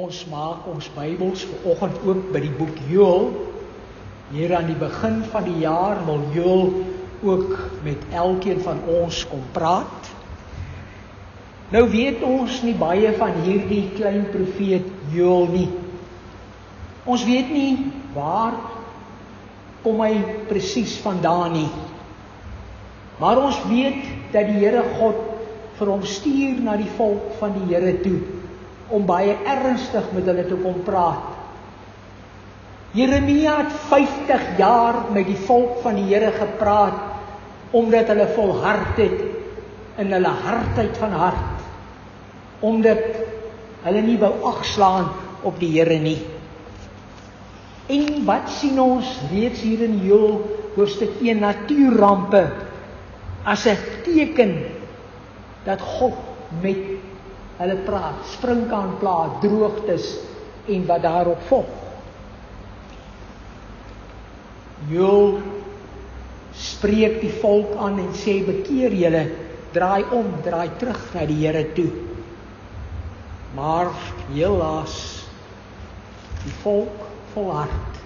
Ons maak ons Bybels vanoggend oop by die boek Joël. Hier aan die begin van die jaar wil Joël ook met elkeen van ons kom praat. Nou weet ons nie baie van hierdie klein profeet Joël nie. Ons weet nie waar kom hy presies vandaan nie. Maar ons weet dat die Here God vir hom stuur na die volk van die Here toe, om baie ernstig met hulle te kom praat. Jeremia het 50 jaar met die volk van die Here gepraat, omdat hulle volhard het in hulle hardheid van hart, omdat hulle nie wou agslaan op die Here nie. En wat sien ons reeds hier in Joël hoofstuk 1, natuurrampe, as 'n teken dat God met hulle praat, sprinkaanplaas, droogtes en wat daarop volg. Joël spreek die volk aan en sê, bekeer julle, draai om, draai terug na die Here toe. Maar helaas, die volk volhard.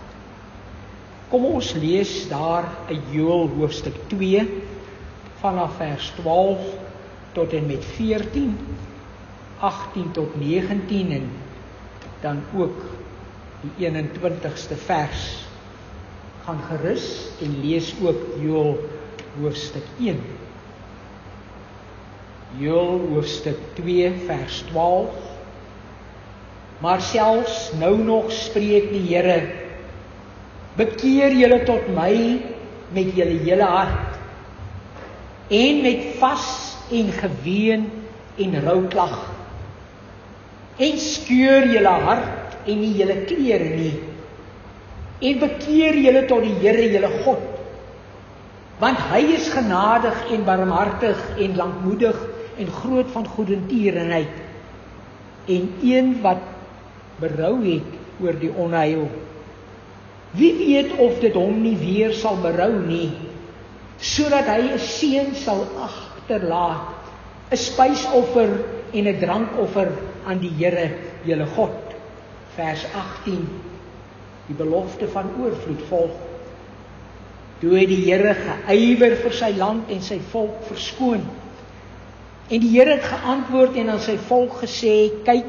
Kom ons lees daar uit Joël hoofstuk 2, vanaf vers 12 tot en met 14, 18 tot 19 en dan ook die 21ste vers. Gaan gerus en lees ook Joël hoofstuk 1. Joël hoofstuk 2 vers 12. Maar selfs nou nog spreek die Here, bekeer julle tot my met julle hele hart en met vas en geween en rouklag. En skeur julle hart en nie julle klere nie. En bekeer julle tot die Here julle God. Want hy is genadig en barmhartig en lankmoedig en groot van goedertierenheid. En een wat berou het oor die onheil. Wie weet of dit hom nie weer sal berou nie, sodat hy 'n seun sal agterlaat, 'n spysoffer en 'n drankoffer aan die Here, julle God. Vers 18, die belofte van oorvloed volg. Toe het die Here geywer vir sy land en sy volk verskoon. En die Here het geantwoord en aan sy volk gesê, kyk,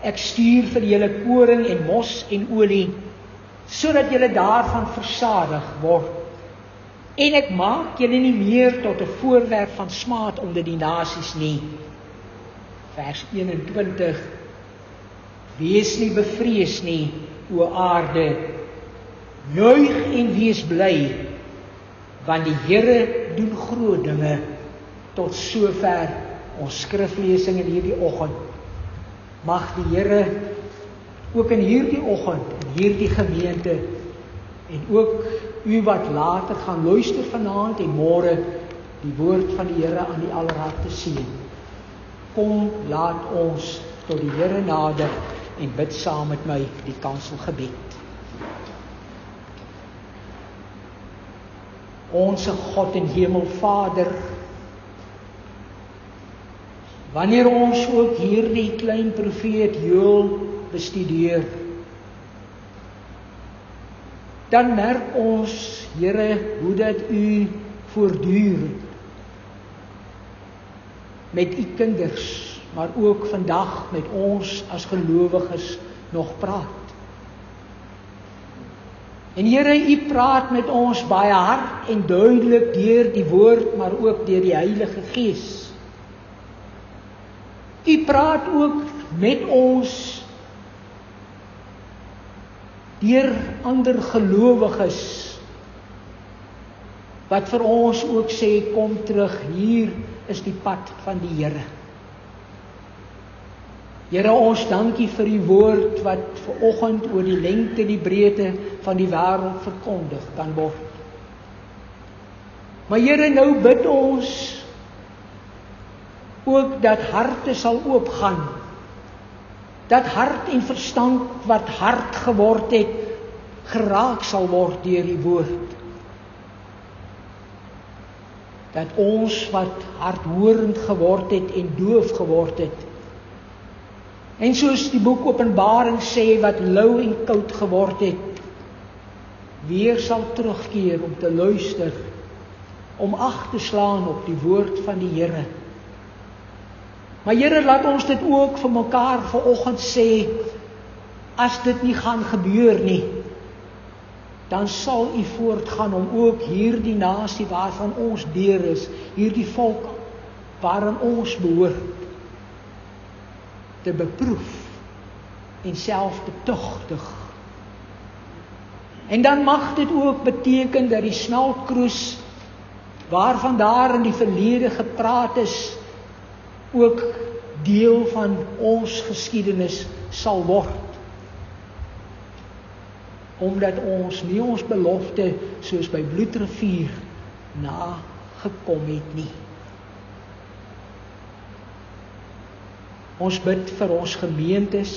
ek stuur vir julle koring en mos en olie, sodat julle daarvan versadig word. En ek maak julle nie meer tot 'n voorwerp van smaad onder die nasies nie. Vers 21, wees nie bevrees nie, o aarde, juig en wees bly, want die Here doen groot dinge. Tot sover ons skriflesing in hierdie oggend. Mag die Here ook in hierdie oggend, in hierdie gemeente, en ook u wat later gaan luister vanaand en môre, die woord van die Here aan die aller harte seën. Kom, laat ons tot die Here nader en bid saam met my die kanselgebed. Onse God en Hemelvader, wanneer ons ook hierdie klein profeet Joël bestudeer, dan merk ons, Here, hoe dat u voortdurend met u kinders, maar ook vandag met ons as gelowiges nog praat. En Here, u praat met ons baie hard en duidelik deur die woord, maar ook deur die Heilige Gees. U praat ook met ons deur ander gelowiges, wat vir ons ook sê, kom terug, hier is die pad van die Here. Here, ons dankie vir die woord wat vanoggend oor die lengte en die breedte van die wêreld verkondig kan word. Maar Here, nou bid ons ook dat harte sal oopgaan, dat hart en verstand wat hard geword het, geraak sal word deur die woord. Dat ons wat hardhorend geword het en doof geword het, En soos die boek Openbaring sê, wat lou en koud geword het, weer sal terugkeer om te luister, om ag te slaan op die woord van die Here. Maar Here, laat ons dit ook vir mekaar vanoggend sê, as dit nie gaan gebeur nie, dan sal U voortgaan om ook hierdie nasie waarvan ons deel is, hierdie volk waarin ons behoort, te beproef en self betugtig. En dan mag dit ook beteken dat die smeltkroes, waarvan daar in die verlede gepraat is, ook deel van ons geskiedenis sal word. Omdat ons nie ons belofte soos by Bloedrivier nagekom het nie. Ons bid vir ons gemeentes,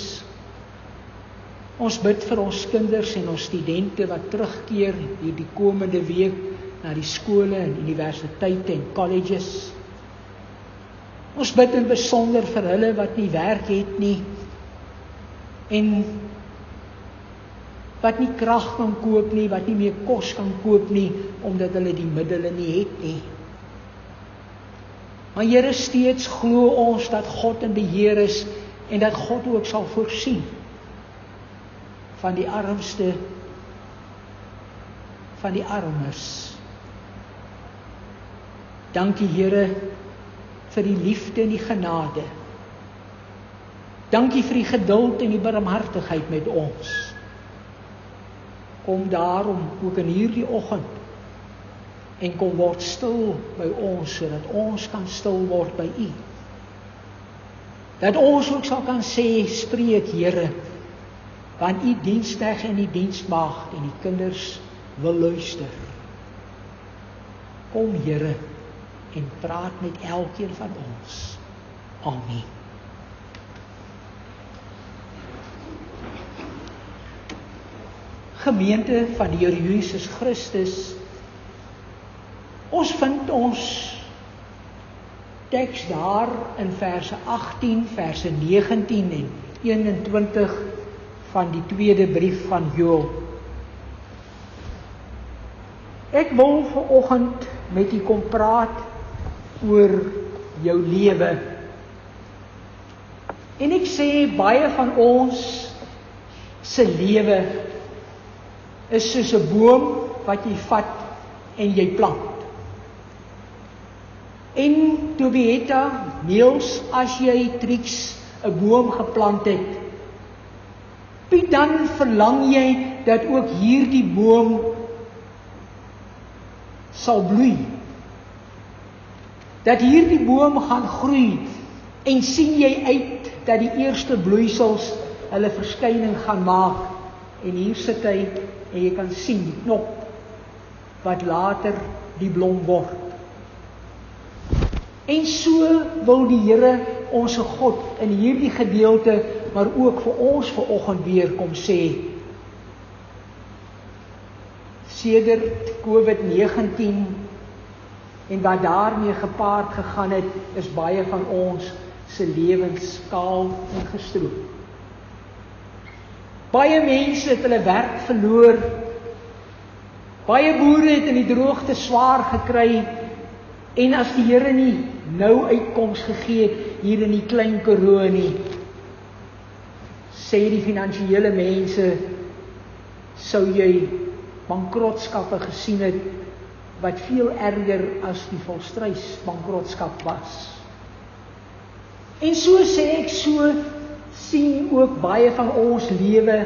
ons bid vir ons kinders en ons studente wat terugkeer hierdie komende week na die skole en universiteite en colleges. Ons bid in besonder vir hulle wat nie werk het nie en wat nie krag kan koop nie, wat nie meer kos kan koop nie, omdat hulle die middele nie het nie. Maar Here, steeds glo ons dat God in beheer is en dat God ook sal voorsien van die armste, van die armes. Dankie Here vir die liefde en die genade. Dankie vir die geduld en die barmhartigheid met ons. Kom daarom ook in hierdie oggend en kom word stil by ons, sodat ons kan stil word by U. Dat ons ook sal kan sê, spreek Here, want U diensknegt en die diensmaagd en die kinders wil luister. Kom Here en praat met elkeen van ons. Amen. Gemeente van die Here Jesus Christus, ons vind ons teks daar in verse 18, verse 19 en 21 van die tweede brief van Joël. Ek wil vanoggend met u kom praat oor jou lewe. En ek sê baie van ons se lewe is soos 'n boom wat jy vat en jy plant. En Tobietta, Niels, as jy Trix 'n boom geplant het, Piet, dan verlang jy dat ook hierdie boom sal bloei. Dat hierdie boom gaan groei en sien jy uit dat die eerste bloeisels hulle verskyning gaan maak. En hier sit hy en jy kan sien die knop wat later die blom word. En so wil die Here ons God in hierdie gedeelte, maar ook vir ons vanoggend weer kom sê. Sedert COVID-19 en wat daarmee gepaard gegaan het, is baie van ons se lewens kaal en gestroop. Baie mense het hulle werk verloor. Baie boere het in die droogte swaar gekry. En as die Here nie nou uitkoms gegee het hier in die klein Karoo nie, sê die finansiële mense, sou jy bankrotskappe gesien het wat veel erger as die Volstruis bankrotskap was. En so sê ek, so sien ook baie van ons lewe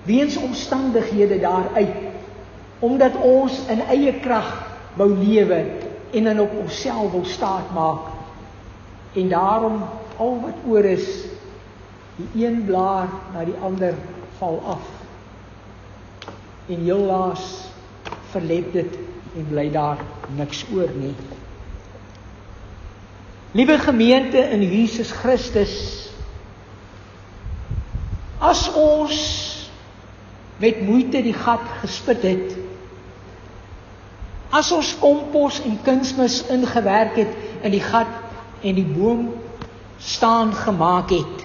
weens omstandighede daaruit, omdat ons in eie krag wou lewe en dan op onsself wil staat maak. En daarom al wat oor is, die een blaar na die ander val af. En helaas verlep dit en bly daar niks oor nie. Liewe gemeente in Jesus Christus, as ons met moeite die gat gespit het, as ons kompos en kunsmis ingewerk het in die gat en die boom staan gemaak het,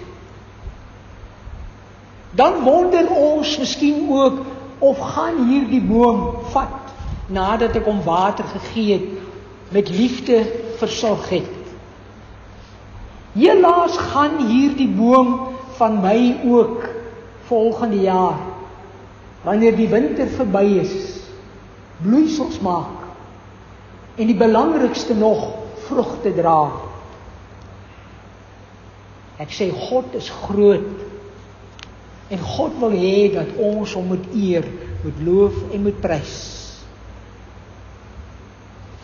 Dan wonder ons miskien ook, of gaan hierdie boom vat, nadat ek hom water gegee het, met liefde versorg het. Helaas gaan hierdie boom van my ook volgende jaar, wanneer die winter verby is, bloeisels maak, en die belangrikste nog, vrugte dra. Ek sê, God is groot, en God wil hê dat ons hom moet eer, moet loof en moet prys.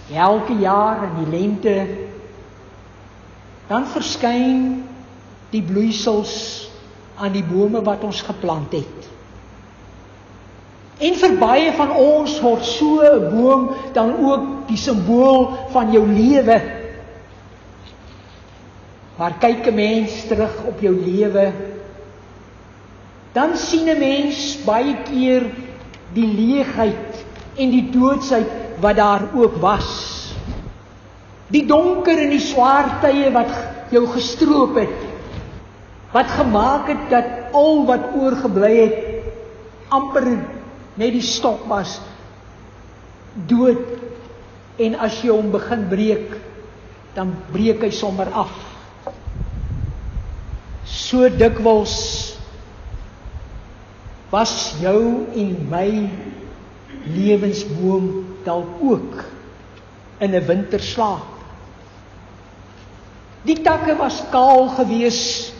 Elke jaar in die lente, dan verskyn die bloeisels aan die bome wat ons geplant het. En vir baie van ons word so 'n boom dan ook die simbool van jou lewe. Maar kyk 'n mens terug op jou lewe, dan sien 'n mens baie keer die leegheid en die doodsheid wat daar ook was. Die donker en die swaar tye wat jou gestroop het, wat gemaak het dat al wat oorgebly het, amper net die stok was, dood, en as jy hom begin breek, dan breek hy sommer af. So dikwels was jou en my lewensboom dalk ook in 'n winterslaap. Die takke was kaal gewees,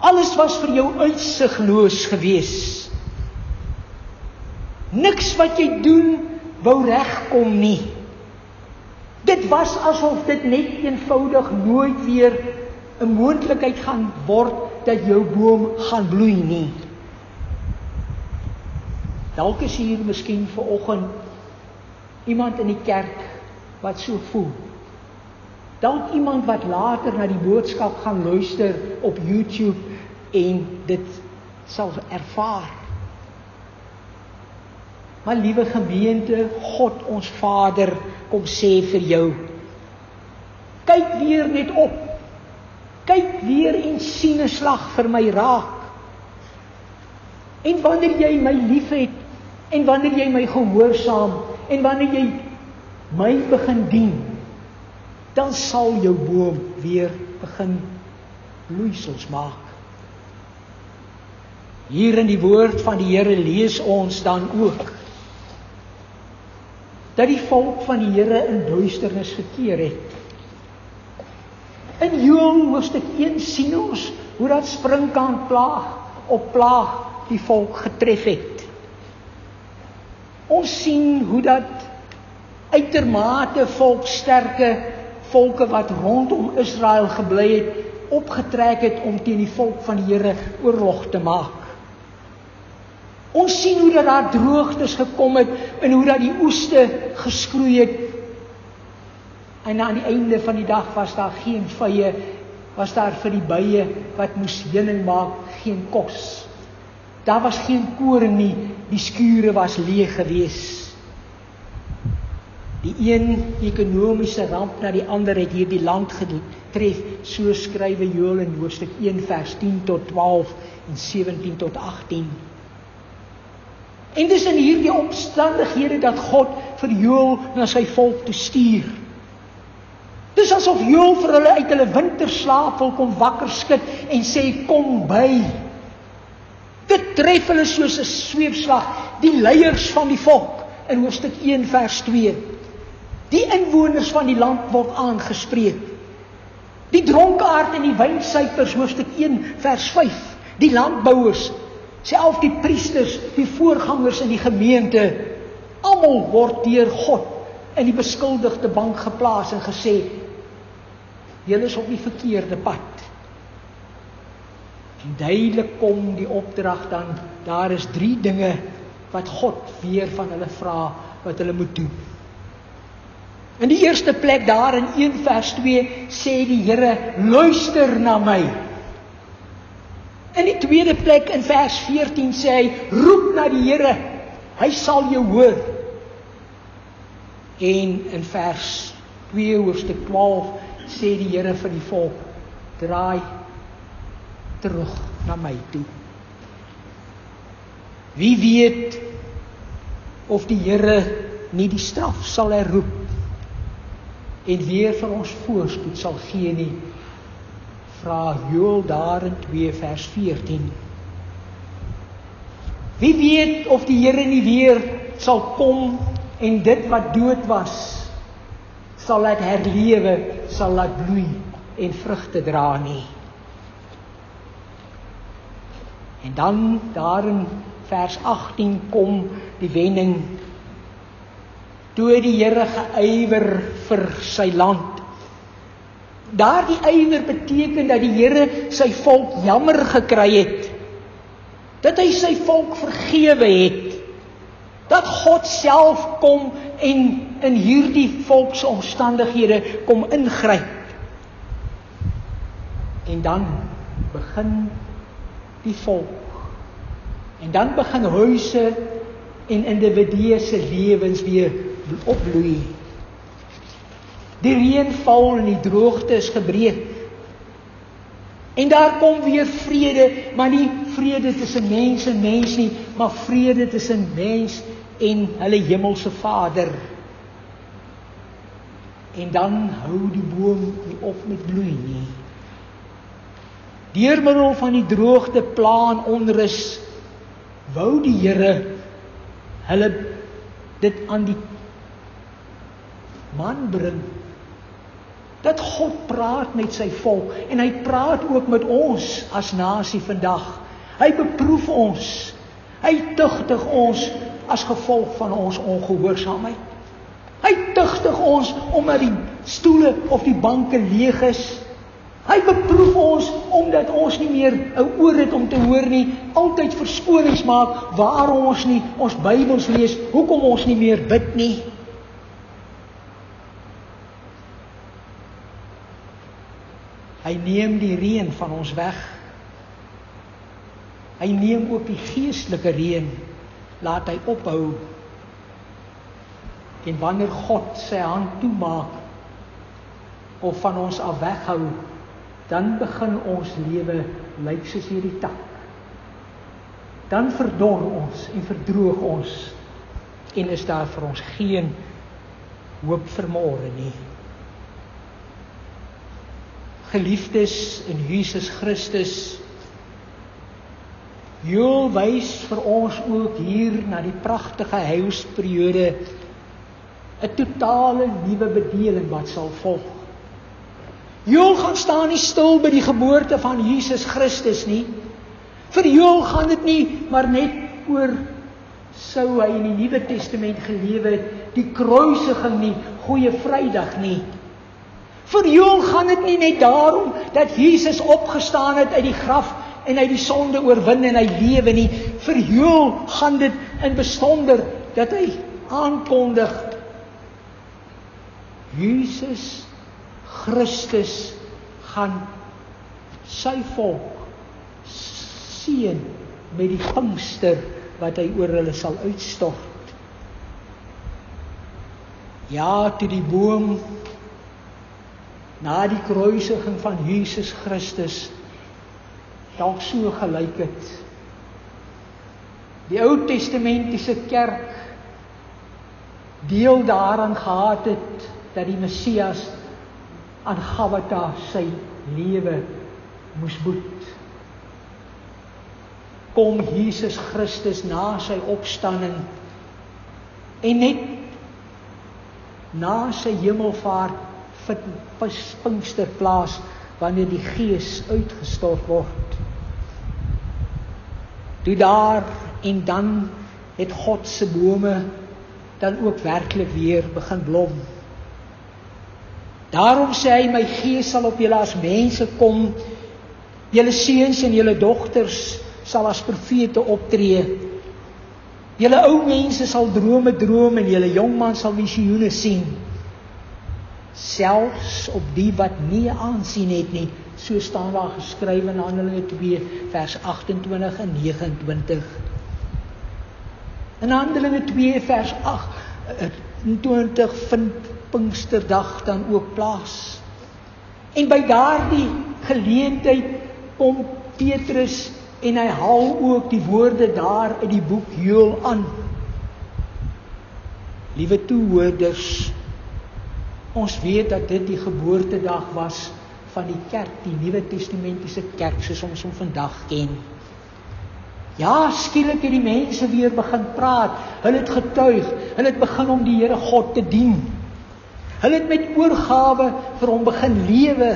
alles was vir jou uitsigloos gewees. Niks wat jy doen wou regkom nie. Dit was asof dit net eenvoudig nooit weer 'n moontlikheid gaan word dat jou boom gaan bloei nie. Dalk is hier miskien vanoggend iemand in die kerk wat so voel. Dalk iemand wat later na die boodskap gaan luister op YouTube en dit sal ervaar. Maar liewe gemeente, God ons Vader kom sê vir jou, kyk weer net op, kyk weer en sien 'n slag vir my raak. En wanneer jy my liefhet, en wanneer jy my gehoorsaam, en wanneer jy my begin dien, dan sal jou boom weer begin bloeisels maak. Hier in die woord van die Here lees ons dan ook dat die volk van die Here in duisternis verkeer het. In Joël hoofstuk 1 sien ons hoe dat sprinkaan plaag op plaag die volk getref het. Ons sien hoe dat uitermate volksterke volke wat rondom Israel gebly het, opgetrek het om teen die volk van die Here oorlog te maak. Ons sien hoe dat daar droogtes gekom het en hoe dat die oeste geskroei het. En aan die einde van die dag was daar geen vye, was daar vir die bye wat moes heuning maak, geen kos. Daar was geen koring nie, die skure was leeg gewees. Die een ekonomiese ramp na die ander het hierdie land getref, so skrywe Joël in hoofstuk 1 vers 10 tot 12 en 17 tot 18. En dis in hierdie omstandighede dat God vir Joël na sy volk toe stuur. Dis asof Joël vir hulle uit hulle winterslaap wil kom wakker skud en sê, kom by. Dit tref hulle soos 'n sweepslag, die leiers van die volk in hoofstuk 1 vers 2. Die inwoners van die land word aangespreek. Die dronkaard en die wynsuipers, hoofstuk 1 vers 5. Die landbouers, self die priesters, die voorgangers in die gemeente, almal word deur God in die beskuldigde bank geplaas en gesê, julle is op die verkeerde pad. En duidelik kom die opdrag dan, daar is 3 dinge wat God weer van hulle vra, wat hulle moet doen. In die eerste plek daar in 1 vers 2 sê die Here, luister na my. In die tweede plek in vers 14 sê hy, roep na die Here, hy sal jou hoor. En in vers 2 hoofstuk 12 sê die Here vir die volk, draai terug na my toe. Wie weet of die Here nie die straf sal herroep en weer van ons voorspoed sal gee nie. Vra Joël daar in 2 vers 14. Wie weet of die Here nie weer sal kom en dit wat dood was, sal laat herlewe, sal laat bloei en vrugte dra nie. En dan daar in vers 18 kom die wending. Toe die Here geywer vir sy land. Daardie ywer beteken dat die Here sy volk jammer gekry het. Dat hy sy volk vergewe het. Dat God self kom en in hierdie volks omstandighede kom ingryp. En dan begin die volk. En dan begin huise en individue se lewens weer opbloei. Die reën val en die droogte is gebreek. En daar kom weer vrede, maar nie vrede tussen mens en mens nie, maar vrede tussen mens en hulle hemelse Vader. En dan hou die boom nie op met bloei nie. Deur middel van die droogte, plaan, onrus, wou die Here hulle dit aan die man bring. Dat God praat met sy volk en hy praat ook met ons as nasie vandag. Hy beproef ons. Hy tugtig ons as gevolg van ons ongehoorsaamheid. Hy tugtig ons omdat die stoele of die banke leeg is. Hy beproef ons omdat ons nie meer 'n oor het om te hoor nie, altyd verskonings maak waarom ons nie ons Bybels lees, hoekom ons nie meer bid nie. Hy neem die reën van ons weg. Hy neem ook die geestelike reën, laat hy ophou. En wanneer God sy hand toemaak of van ons af weghou, dan begin ons lewe lyk soos hierdie tak. Dan verdor ons en verdroog ons en is daar vir ons geen hoop vir môre nie. Geliefdes in Jesus Christus, Joël wys vir ons ook hier na die pragtige heilsperiode, 'n totale nuwe bedeling wat sal volg. Joël gaan staan nie stil by die geboorte van Jesus Christus nie. Vir Joël gaan dit nie maar net oor sou hy in die Nuwe Testament gelewe het, die kruisiging nie, Goeie Vrydag nie. Vir Joël gaan dit nie net daarom dat Jesus opgestaan het uit die graf en hy die sonde oorwin en hy lewe nie. Vir Joël gaan dit in besonder dat hy aankondig Jesus Christus gaan sy volk seën met die Pinkster wat hy oor hulle sal uitstort. Ja, toe die boom na die kruisiging van Jesus Christus dalk so gelyk het. Die Ou Testamentiese kerk deel daaraan gehad het dat die Messias aan Gabata sy lewe moes boet. Kom Jesus Christus na sy opstanding en net na sy hemelvaart vir Pinksterplaas wanneer die Gees uitgestort word. Toe daar en dan het God se bome dan ook werklik weer begin blom. Daarom sê hy, my Gees sal op julle as mense kom, julle seuns en julle dogters sal as profete optree. Julle ou mense sal drome droom en julle jongman sal visioene sien. Selfs op die wat nie aansien het nie, so staan daar geskrywe in Handelinge 2 vers 28 en 29. In Handelinge 2 vers 28 vind Pinksterdag dan ook plaas. En by daardie geleentheid kom Petrus en hy haal ook die woorde daar uit die boek Joël aan. Liewe toehoorders, ons weet dat dit die geboortedag was van die kerk, die Nuwe Testamentiese kerk, soos ons hom vandag ken. Ja, skielik het die mense weer begin praat, hulle het getuig, hulle het begin om die Here God te dien. Hulle het met oorgawe vir hom begin lewe.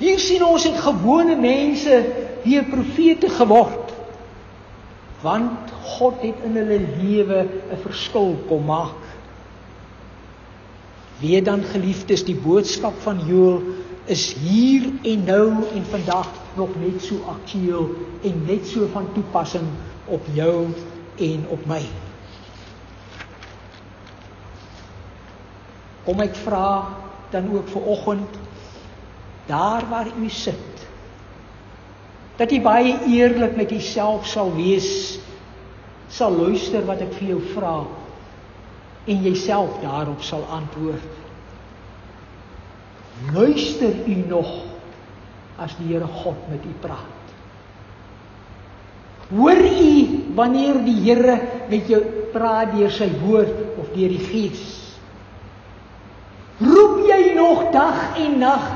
Hier sien ons het gewone mense weer profete geword, want God het in hulle lewe 'n verskil kom maak. Weet dan, geliefdes, die boodskap van Joël is hier en nou en vandag nog net so aktueel en net so van toepassing op jou en op my. Kom ek vra dan ook vanoggend, daar waar u sit, dat jy baie eerlik met jouself sal wees, sal luister wat ek vir jou vra, en jouself daarop sal antwoord. Luister u nog as die Here God met u praat? Hoor u wanneer die Here met jou praat deur sy woord of deur die Gees? Roep jy nog dag en nag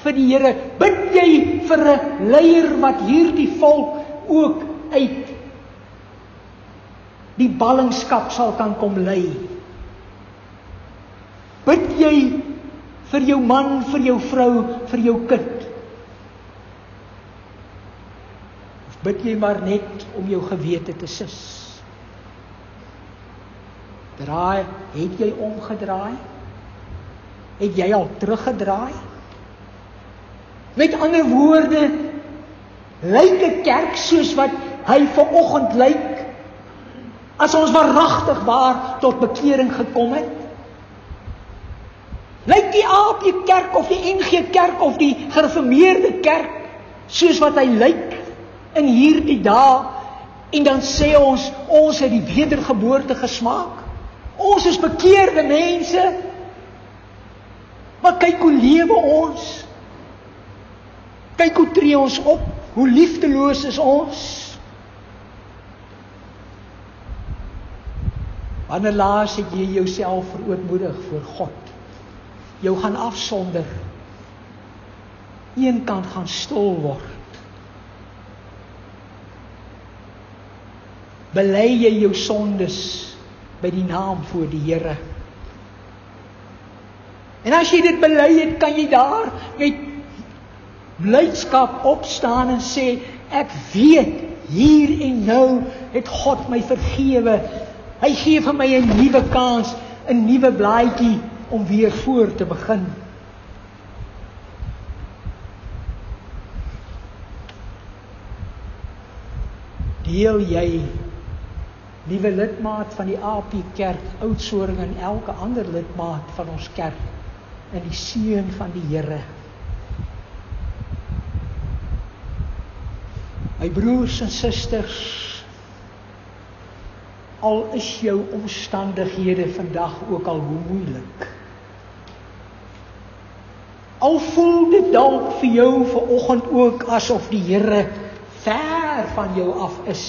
vir die Here? Bid jy vir 'n leier wat hierdie volk ook uit die ballingskap sal kan kom lei? Bid jy vir jou man, vir jou vrou, vir jou kind? Of bid jy maar net om jou gewete te sis? Het jy omgedraai? Het jy al teruggedraai? Met ander woorde, lyk 'n kerk soos wat hy vanoggend lyk, as ons waaragtig waar tot bekering gekom het? Lyk die AP Kerk of die NG Kerk of die gereformeerde kerk soos wat hy lyk in hierdie dae, en dan sê ons het die wedergeboorte gesmaak? Ons is bekeerde mense, maar kyk hoe lewe ons. Kyk hoe tree ons op, hoe liefdeloos is ons. Wanneer laas het jy jouself verootmoedig voor God? Jou gaan afsonder, eenkant gaan stil word. Bely jy jou sondes by die naam voor die Here? En as jy dit bely het, kan jy daar met blydskap opstaan en sê, ek weet, hier en nou het God my vergewe. Hy gee vir my 'n nuwe kans, 'n nuwe blaadjie om weer voor te begin. Deel jy, liewe lidmaat van die AP Kerk, Oudtshoorn en elke ander lidmaat van ons kerk, in die seën van die Here? My broers en susters, al is jou omstandighede vandag ook al hoe moeilik, al voel dit dalk vir jou vanoggend ook asof die Here ver van jou af is,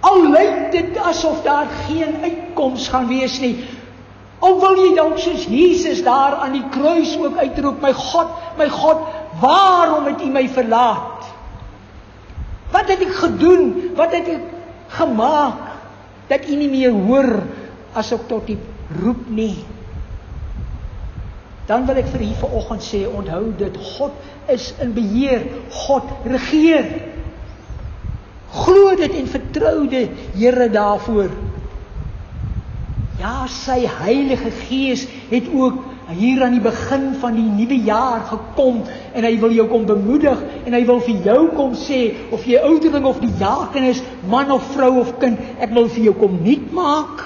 al lyk dit asof daar geen uitkoms gaan wees nie, al wil jy dalk soos Jesus daar aan die kruis ook uitroep, my God, waarom het U my verlaat? Wat het ek gedoen? Wat het ek gemaak dat U nie meer hoor as ek tot U roep nie? Dan wil ek vir U vanoggend sê, onthou dit, God is in beheer, God regeer. Glo dit en vertrou dit, Here, daarvoor. Ja, sy Heilige Gees het ook hier aan die begin van die nuwe jaar gekom en hy wil jou kom bemoedig en hy wil vir jou kom sê, of jy ouderling of die jaken is, man of vrou of kind, ek wil vir jou kom nuut maak.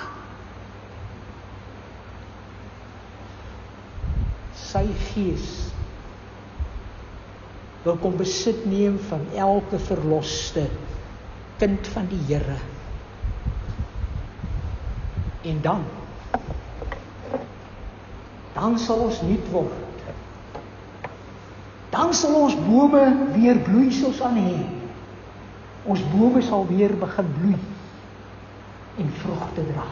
Sy Gees wil kom besit neem van elke verloste kind van die Here. En dan sal ons nuut word. Dan sal ons bome weer bloeisels aan hê. Ons bome sal weer begin bloei en vrugte dra.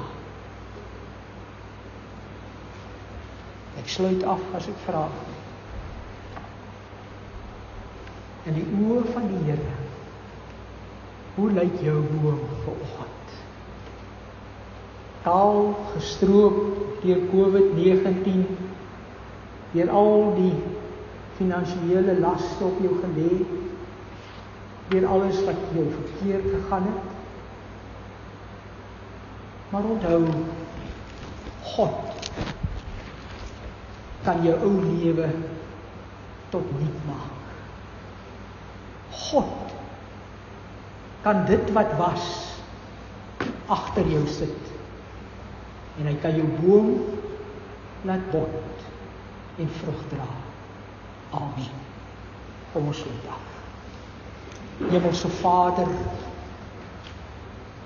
Ek sluit af as ek vra. In die oë van die Here, hoe lyk jou boom vanoggend? Kaal, gestroop deur COVID-19, deur al die finansiële laste op jou gelê, deur alles wat jou verkeerd gegaan het. Maar onthou, God kan jou ou lewe tot nuut maak. God kan dit wat was agter jou sit. En hy kan jou boom laat bot en vrug dra. Amen. Kom ons sluit af. Hemelse Vader,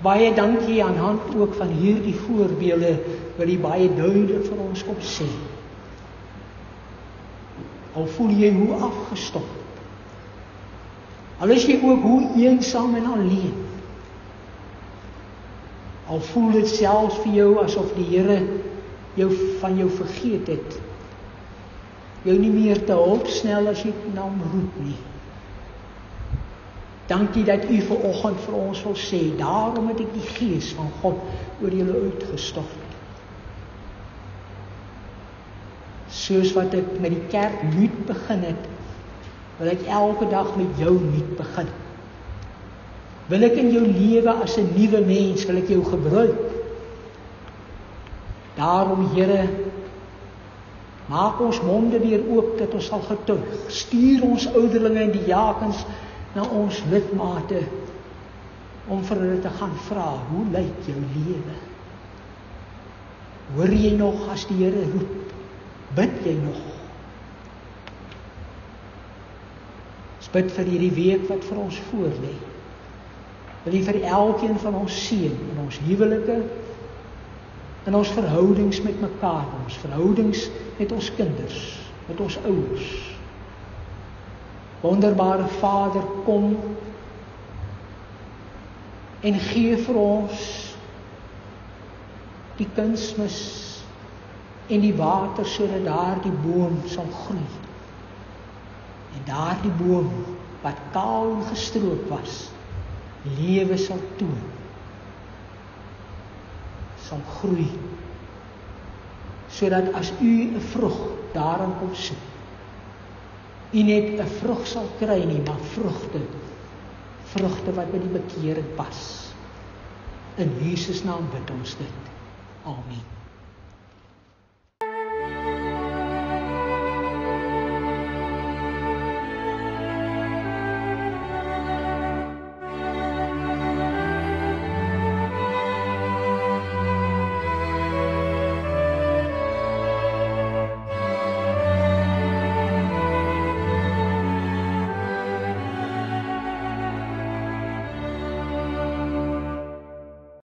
baie dankie aan hand ook van hierdie voorbeelde wat jy baie duidelik vir ons kom sê. Al voel jy hoe afgestop. Al is jy ook hoe eensaam en alleen. Al voel dit selfs vir jou asof die Here jou van jou vergeet het. Jou nie meer te hulp snel as jy na hom roep nie. Dankie dat u vanoggend vir ons wil sê, daarom het ek die Gees van God oor julle uitgestort. Soos wat ek met die kerk nuut begin het, wil ek elke dag met jou nuut begin. Wil ek in jou lewe as 'n nuwe mens, wil ek jou gebruik. Daarom, Here, maak ons monde weer oop dat ons sal getuig. Stuur ons ouderlinge en diakens na ons lidmate om vir hulle te gaan vra, hoe lyk jou lewe? Hoor jy nog as die Here roep? Bid jy nog? Ons bid vir hierdie week wat vir ons voorlê. Wil jy vir elkeen van ons seën in ons huwelike, in ons verhoudings met mekaar, ons verhoudings met ons kinders, met ons ouers. Wonderbare Vader, kom en gee vir ons die kunsmis en die water sodat daardie boom sal groei. En daardie boom wat kaal en gestroop was, lewe sal toon, sal groei, sodat as u 'n vrug daarin kom soek, u net 'n vrug sal kry nie, maar vrugte wat by die bekering pas. In Jesus naam bid ons dit. Amen.